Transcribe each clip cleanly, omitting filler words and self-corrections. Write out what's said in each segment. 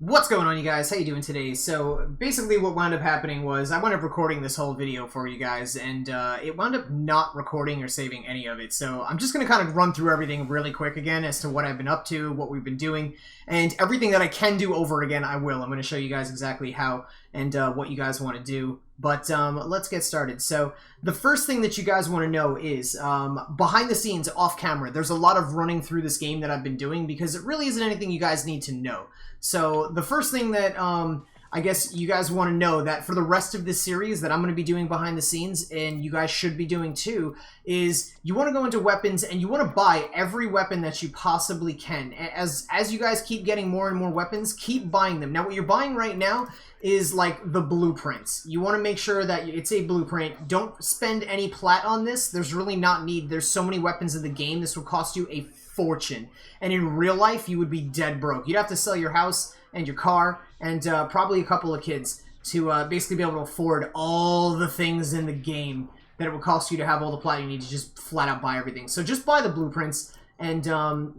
What's going on, you guys? How you doing today? So basically what wound up happening was I wound up recording this whole video for you guys, and it wound up not recording or saving any of it. So I'm just going to kind of run through everything really quick again as to what I've been up to, what we've been doing, and everything that I can do over again, I will. I'm going to show you guys exactly how and what you guys want to do. But let's get started. So the first thing that you guys want to know is behind the scenes, off camera, there's a lot of running through this game that I've been doing because it really isn't anything you guys need to know. So the first thing that I guess you guys want to know that for the rest of this series that I'm going to be doing behind the scenes, and you guys should be doing too, is you want to go into weapons and you want to buy every weapon that you possibly can. As you guys keep getting more and more weapons, keep buying them. Now what you're buying right now is like the blueprints. You want to make sure that it's a blueprint. Don't spend any plat on this. There's really not need. There's so many weapons in the game. This will cost you a fortune. And in real life, you would be dead broke. You'd have to sell your house and your car and probably a couple of kids to basically be able to afford all the things in the game that it would cost you to have all the plat you need to just flat out buy everything. So just buy the blueprints and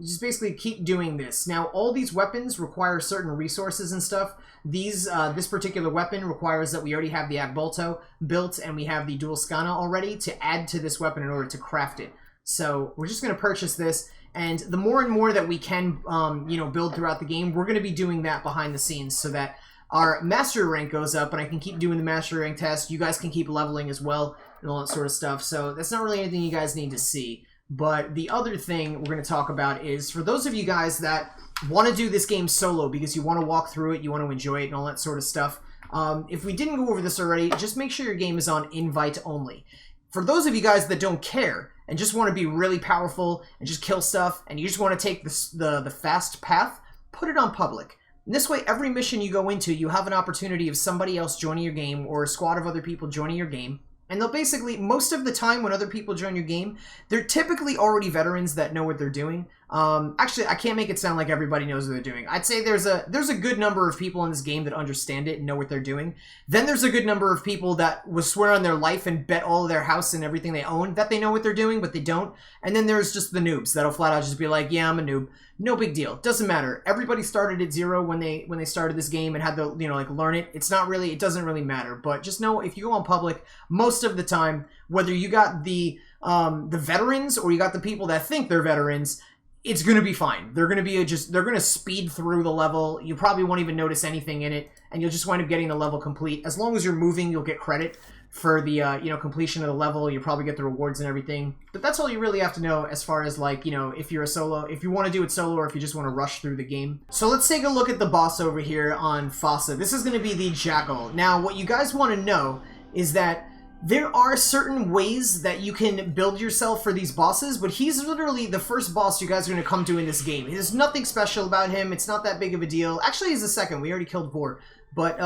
just basically keep doing this. Now, all these weapons require certain resources and stuff. This particular weapon requires that we already have the Walkthrough built and we have the dual Skana already to add to this weapon in order to craft it. So we're just going to purchase this, and the more and more that we can, build throughout the game, we're going to be doing that behind the scenes so that our master rank goes up, and I can keep doing the master rank test. You guys can keep leveling as well and all that sort of stuff. So that's not really anything you guys need to see. But the other thing we're going to talk about is for those of you guys that want to do this game solo because you want to walk through it, you want to enjoy it and all that sort of stuff, if we didn't go over this already, just make sure your game is on invite only. For those of you guys that don't care and just want to be really powerful and just kill stuff and you just want to take the fast path, put it on public. And this way, every mission you go into, you have an opportunity of somebody else joining your game or a squad of other people joining your game. And they'll basically, most of the time when other people join your game, they're typically already veterans that know what they're doing. Actually, I can't make it sound like everybody knows what they're doing. I'd say there's a good number of people in this game that understand it and know what they're doing. Then there's a good number of people that will swear on their life and bet all of their house and everything they own that they know what they're doing, but they don't. And then there's just the noobs that'll flat out just be like, yeah, I'm a noob. No big deal. Doesn't matter. Everybody started at zero when they started this game and had to, learn it. It doesn't really matter. But just know if you go on public, most of the time, whether you got the veterans or you got the people that think they're veterans, it's going to be fine. They're going to speed through the level. You probably won't even notice anything in it, and you'll just wind up getting the level complete. As long as you're moving, you'll get credit for the completion of the level. You'll probably get the rewards and everything. But that's all you really have to know as far as if you're a solo, if you want to do it solo or if you just want to rush through the game. So let's take a look at the boss over here on Fossa. This is going to be the Jackal. Now, what you guys want to know is that there are certain ways that you can build yourself for these bosses, but he's literally the first boss you guys are going to come to in this game. There's nothing special about him. It's not that big of a deal. Actually, he's the second. We already killed Vor. But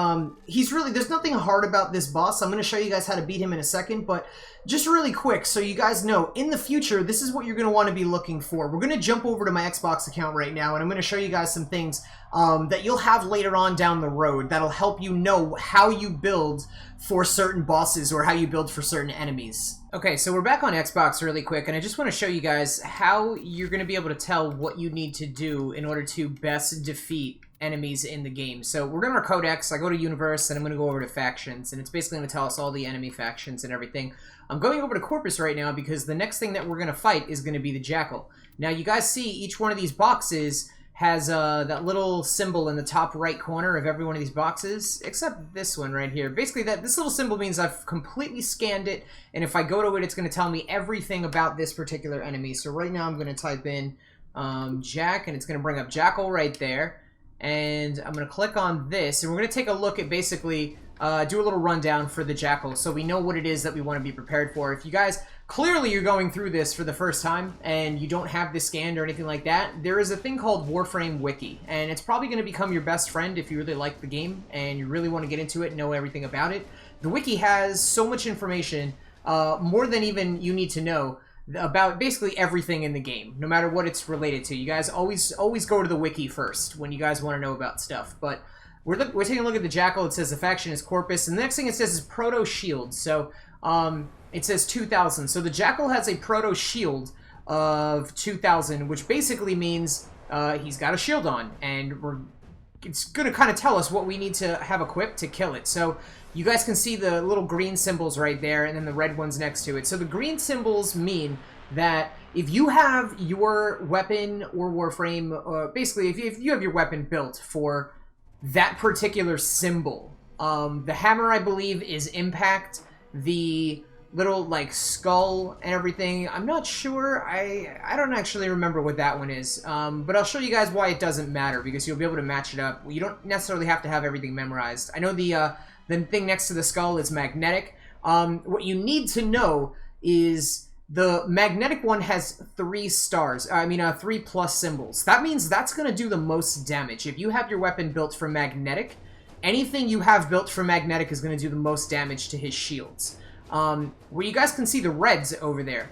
there's nothing hard about this boss. I'm going to show you guys how to beat him in a second, but just really quick so you guys know, in the future, this is what you're going to want to be looking for. We're going to jump over to my Xbox account right now, and I'm going to show you guys some things that you'll have later on down the road that'll help you know how you build for certain bosses or how you build for certain enemies. Okay, so we're back on Xbox really quick, and I just want to show you guys how you're going to be able to tell what you need to do in order to best defeat enemies in the game. So we're going to Codex, I go to Universe, and I'm going to go over to Factions, and it's basically going to tell us all the enemy factions and everything. I'm going over to Corpus right now because the next thing that we're going to fight is going to be the Jackal. Now you guys see each one of these boxes has that little symbol in the top right corner of every one of these boxes, except this one right here. Basically, this little symbol means I've completely scanned it, and if I go to it, it's going to tell me everything about this particular enemy. So right now I'm going to type in Jack, and it's going to bring up Jackal right there. And I'm going to click on this, and we're going to take a look at basically do a little rundown for the Jackal so we know what it is that we want to be prepared for. If you guys, clearly you're going through this for the first time and you don't have this scanned or anything like that, there is a thing called Warframe Wiki, and it's probably going to become your best friend if you really like the game and you really want to get into it and know everything about it. The wiki has so much information, more than even you need to know, about basically everything in the game, no matter what it's related to. You guys always go to the wiki first when you guys want to know about stuff. But we're taking a look at the Jackal. It says the faction is Corpus, and the next thing it says is Proto Shield. So it says 2000. So the Jackal has a Proto Shield of 2000, which basically means he's got a shield on, and we're it's going to kind of tell us what we need to have equipped to kill it. So you guys can see the little green symbols right there, and then the red ones next to it. So the green symbols mean that if you have your weapon or Warframe, basically if you have your weapon built for that particular symbol, the hammer, I believe, is impact, the little, like, skull and everything. I'm not sure. I don't actually remember what that one is. But I'll show you guys why it doesn't matter, because you'll be able to match it up. You don't necessarily have to have everything memorized. I know the thing next to the skull is magnetic. What you need to know is the magnetic one has 3 stars. 3 plus symbols. That means that's going to do the most damage. If you have your weapon built for magnetic, anything you have built for magnetic is going to do the most damage to his shields. Where you guys can see the reds over there.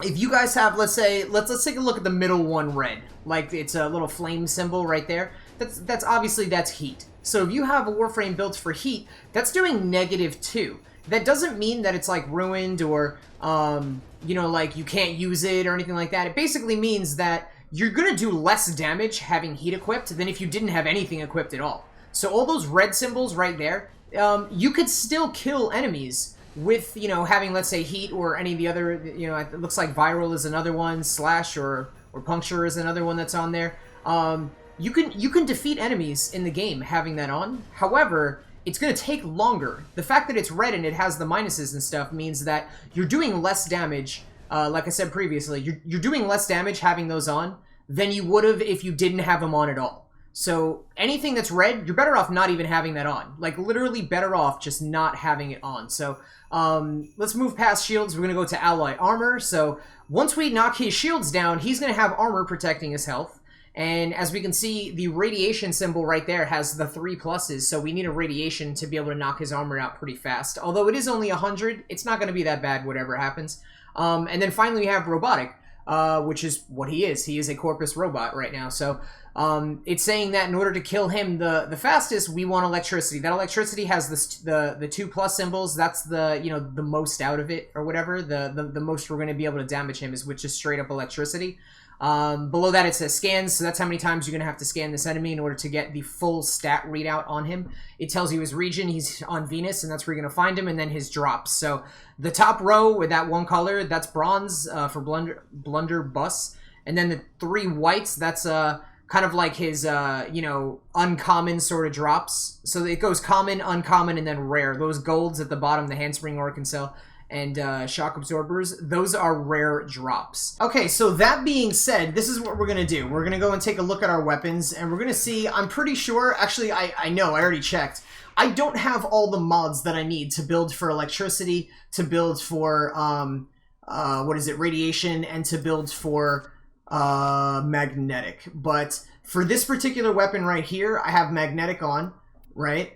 If you guys have, let's take a look at the middle one red. Like, it's a little flame symbol right there. That's obviously, that's heat. So if you have a Warframe built for heat, that's doing -2. That doesn't mean that it's, like, ruined or, like, you can't use it or anything like that. It basically means that you're gonna do less damage having heat equipped than if you didn't have anything equipped at all. So all those red symbols right there, you could still kill enemies with, having, let's say, heat or any of the other, it looks like viral is another one, slash or puncture is another one that's on there. You can defeat enemies in the game having that on. However, it's going to take longer. The fact that it's red and it has the minuses and stuff means that you're doing less damage, like I said previously, you're doing less damage having those on than you would have if you didn't have them on at all. So anything that's red, you're better off not even having that on. Like, literally better off just not having it on. So let's move past shields. We're going to go to ally armor. So once we knock his shields down, he's going to have armor protecting his health. And as we can see, the radiation symbol right there has the 3 pluses, so we need a radiation to be able to knock his armor out pretty fast. Although it is only 100, it's not going to be that bad whatever happens. And then finally we have robotic, which is what he is. He is a corpus robot right now. So it's saying that in order to kill him the fastest, we want electricity. That electricity has the 2 plus symbols. That's the the most out of it or whatever. The most we're going to be able to damage him is with just straight up electricity. Below that it says scans, so that's how many times you're going to have to scan this enemy in order to get the full stat readout on him. It tells you his region, he's on Venus, and that's where you're going to find him, and then his drops. So the top row with that one color, that's bronze for blunderbuss, and then the 3 whites, that's kind of like his uncommon sort of drops. So it goes common, uncommon, and then rare. Those golds at the bottom, the handspring organ cell and shock absorbers, those are rare drops. Okay, so that being said, this is what we're gonna do. We're gonna go and take a look at our weapons, and we're gonna see, I'm pretty sure, actually, I know, I already checked. I don't have all the mods that I need to build for electricity, to build for, radiation, and to build for, magnetic. But for this particular weapon right here, I have magnetic on, right?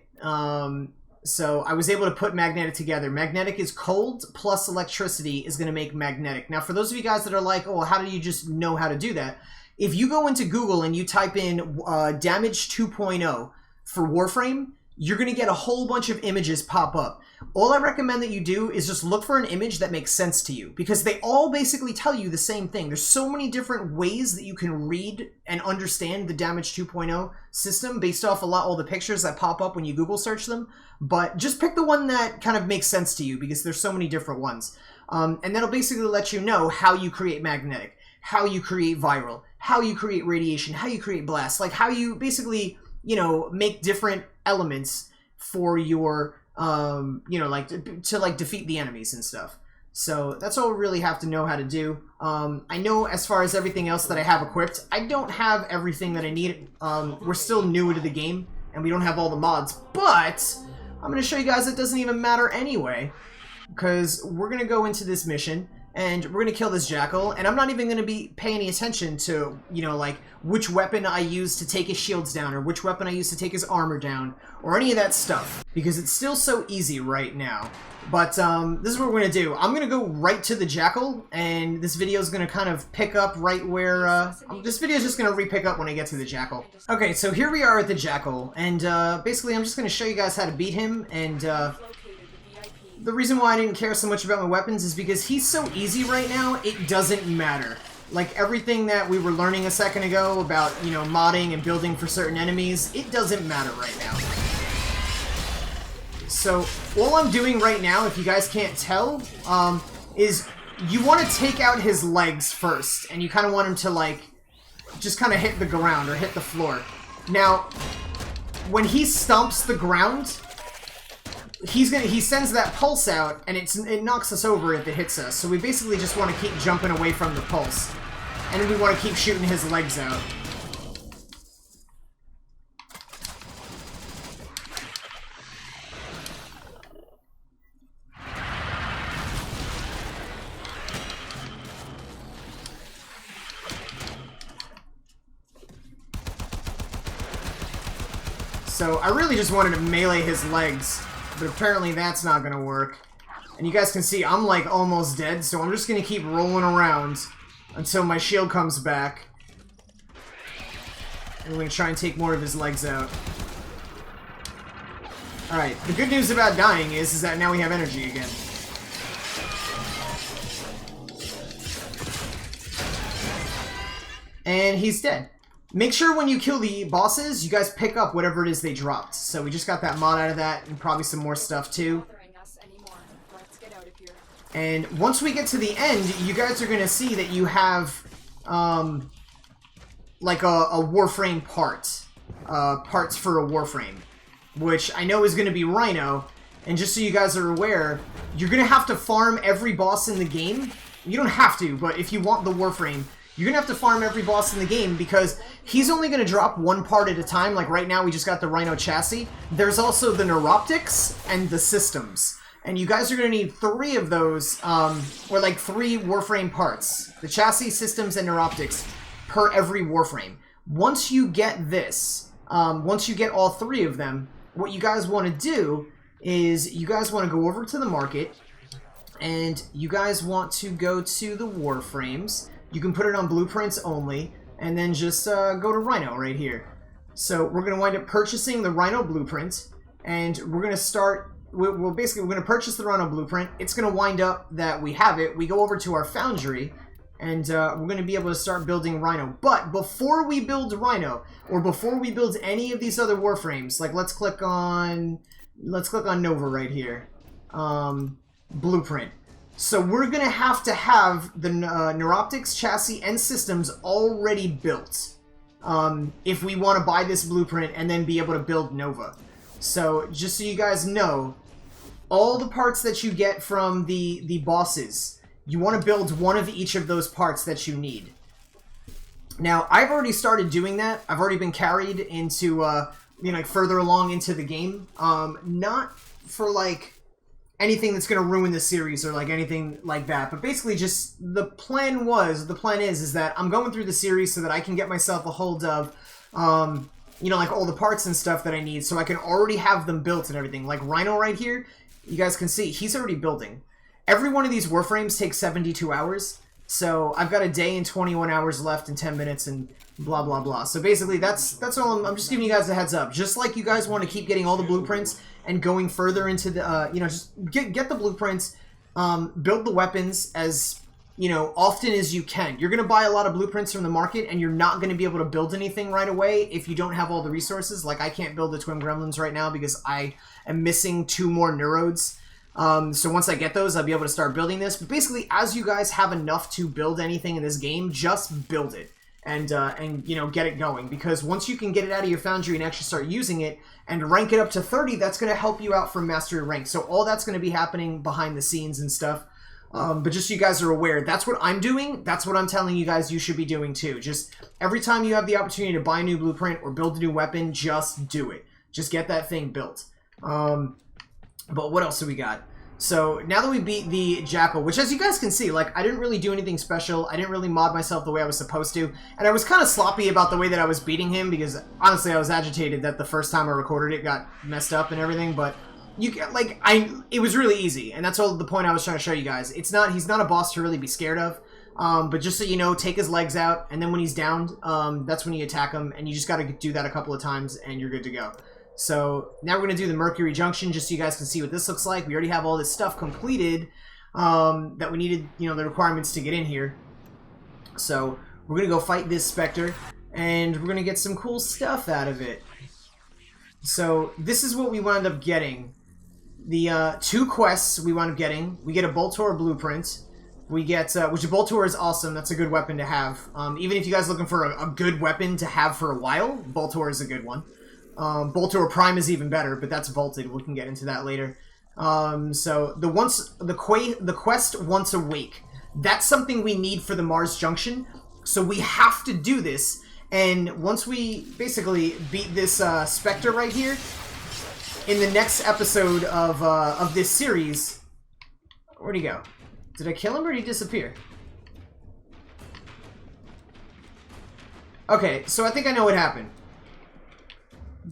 So I was able to put magnetic together. Magnetic is cold plus electricity is going to make magnetic. Now, for those of you guys that are like, oh, how do you just know how to do that? If you go into Google and you type in damage 2.0 for Warframe, you're going to get a whole bunch of images pop up. All I recommend that you do is just look for an image that makes sense to you, because they all basically tell you the same thing. There's so many different ways that you can read and understand the damage 2.0 system based off all the pictures that pop up when you Google search them. But just pick the one that kind of makes sense to you, because there's so many different ones. And that'll basically let you know how you create magnetic, how you create viral, how you create radiation, how you create blast, like how you basically, make different elements for your, to defeat the enemies and stuff. So that's all we really have to know how to do. I know as far as everything else that I have equipped, I don't have everything that I need. We're still new to the game, and we don't have all the mods, but I'm going to show you guys it doesn't even matter anyway, because we're going to go into this mission, and we're going to kill this Jackal, and I'm not even going to be paying any attention to, which weapon I use to take his shields down, or which weapon I use to take his armor down, or any of that stuff, because it's still so easy right now. But this is what we're going to do. I'm going to go right to the Jackal, and this video is going to kind of pick up right where, this video is just going to re-pick up when I get to the Jackal. Okay, so here we are at the Jackal, and basically I'm just going to show you guys how to beat him, and the reason why I didn't care so much about my weapons is because he's so easy right now, it doesn't matter. like everything that we were learning a second ago about, you know, modding and building for certain enemies, it doesn't matter right now. So, all I'm doing right now, if you guys can't tell, is you want to take out his legs first, and you kind of want him to, like, just kind of hit the ground or hit the floor. Now, when he stomps the ground, he sends that pulse out, and it knocks us over if it hits us. So we basically just want to keep jumping away from the pulse, and we want to keep shooting his legs out. So I really just wanted to melee his legs, but apparently that's not going to work. And you guys can see I'm like almost dead, so I'm just going to keep rolling around until my shield comes back. And we're going to try and take more of his legs out. Alright, the good news about dying is that now we have energy again. And he's dead. Make sure when you kill the bosses, you guys pick up whatever it is they dropped. So we just got that mod out of that, and probably some more stuff too. And once we get to the end, you guys are going to see that you have, like a Warframe part. Parts for a Warframe. Which I know is going to be Rhino. And just so you guys are aware, you're going to have to farm every boss in the game. You don't have to, but if you want the Warframe, you're going to have to farm every boss in the game because he's only going to drop one part at a time. Like right now, we just got the Rhino chassis. There's also the Neuroptics and the Systems. And you guys are going to need 3 of those, or like 3 Warframe parts. The chassis, Systems, and Neuroptics per every Warframe. Once you get this, once you get all 3 of them, what you guys want to do is you guys want to go over to the market and you guys want to go to the Warframes. You can put it on blueprints only, and then just go to Rhino right here. So we're going to wind up purchasing the Rhino blueprint, and we're going to start... Well, basically, we're going to purchase the Rhino blueprint. It's going to wind up that we have it. We go over to our foundry, and we're going to be able to start building Rhino. But before we build Rhino, or before we build any of these other Warframes, like let's click on Nova right here. Blueprint. So we're going to have the Neuroptics, chassis, and Systems already built if we want to buy this blueprint and then be able to build Nova. So just so you guys know, all the parts that you get from the bosses, you want to build one of each of those parts that you need. Now, I've already started doing that. I've already been carried into, you know, like further along into the game. Not for, like, anything that's going to ruin the series or like anything like that, but basically just the plan is that I'm going through the series so that I can get myself a hold of, you know, like all the parts and stuff that I need, so I can already have them built and everything. Like Rhino right here, you guys can see he's already building. Every one of these Warframes takes 72 hours, so I've got a day and 21 hours left and 10 minutes and blah blah blah. So basically that's all. I'm just giving you guys a heads up. Just like you guys want to keep getting all the blueprints and going further into the, you know, just get the blueprints, build the weapons as, you know, often as you can. You're going to buy a lot of blueprints from the market, and you're not going to be able to build anything right away if you don't have all the resources. Like, I can't build the Twin Gremlins right now because I am missing 2 more Neurodes. So once I get those, I'll be able to start building this. But basically, as you guys have enough to build anything in this game, just build it. And you know, get it going. Because once you can get it out of your foundry and actually start using it, and rank it up to 30, that's going to help you out for mastery rank. So all that's going to be happening behind the scenes and stuff. But just so you guys are aware, that's what I'm doing. That's what I'm telling you guys you should be doing too. Just every time you have the opportunity to buy a new blueprint or build a new weapon, just do it. Just get that thing built. But what else do we got? So now that we beat the Jackal, which as you guys can see, like, I didn't really do anything special. I didn't really mod myself the way I was supposed to. And I was kind of sloppy about the way that I was beating him because, honestly, I was agitated that the first time I recorded it got messed up and everything. But, it was really easy. And that's all the point I was trying to show you guys. He's not a boss to really be scared of. But just so you know, take his legs out. And then when he's downed, that's when you attack him. And you just got to do that a couple of times and you're good to go. So now we're going to do the Mercury Junction just so you guys can see what this looks like. We already have all this stuff completed that we needed, you know, the requirements to get in here. So we're gonna go fight this Spectre, and we're gonna get some cool stuff out of it. So this is what we wound up getting. The 2 quests we wound up getting. We get a Boltor blueprint. We get, which a Boltor is awesome. That's a good weapon to have. Even if you guys are looking for a good weapon to have for a while, Boltor is a good one. Boltor Prime is even better, but that's bolted. We can get into that later. So the quest Once Awake. That's something we need for the Mars Junction. So we have to do this. And once we basically beat this Spectre right here, in the next episode of this series, where'd he go? Did I kill him or did he disappear? Okay, so I think I know what happened.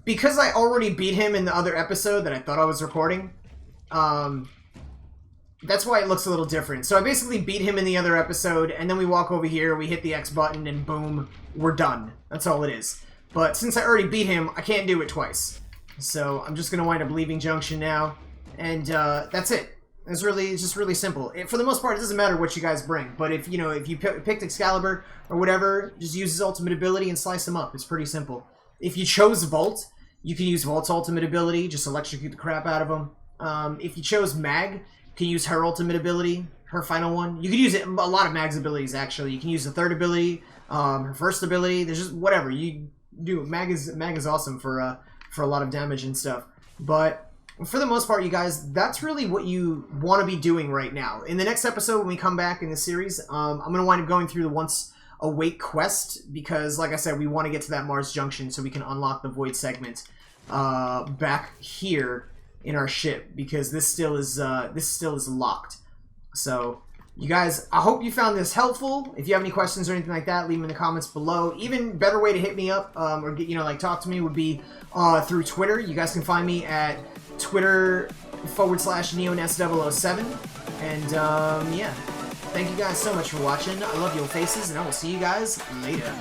Because I already beat him in the other episode that I thought I was recording, that's why it looks a little different. So I basically beat him in the other episode, and then we walk over here, we hit the X button, and boom, we're done. That's all it is. But since I already beat him, I can't do it twice. So I'm just going to wind up leaving Junction now, and that's it. It's just really simple. For the most part, it doesn't matter what you guys bring, but if you picked Excalibur or whatever, just use his ultimate ability and slice him up. It's pretty simple. If you chose Volt, you can use Volt's ultimate ability, just electrocute the crap out of him. If you chose Mag, you can use her ultimate ability, her final one. You can use a lot of Mag's abilities, actually. You can use the 3rd ability, her 1st ability. There's just whatever you do. Mag is awesome for a lot of damage and stuff. But for the most part, you guys, that's really what you want to be doing right now. In the next episode, when we come back in the series, I'm going to wind up going through the Once Awake quest, because, like I said, we want to get to that Mars Junction so we can unlock the Void segment back here in our ship, because this still is locked. So, you guys, I hope you found this helpful. If you have any questions or anything like that, leave them in the comments below. Even better way to hit me up or get, talk to me would be through Twitter. You guys can find me at Twitter/NeoNest007. And yeah, thank you guys so much for watching. I love your faces, and I will see you guys later.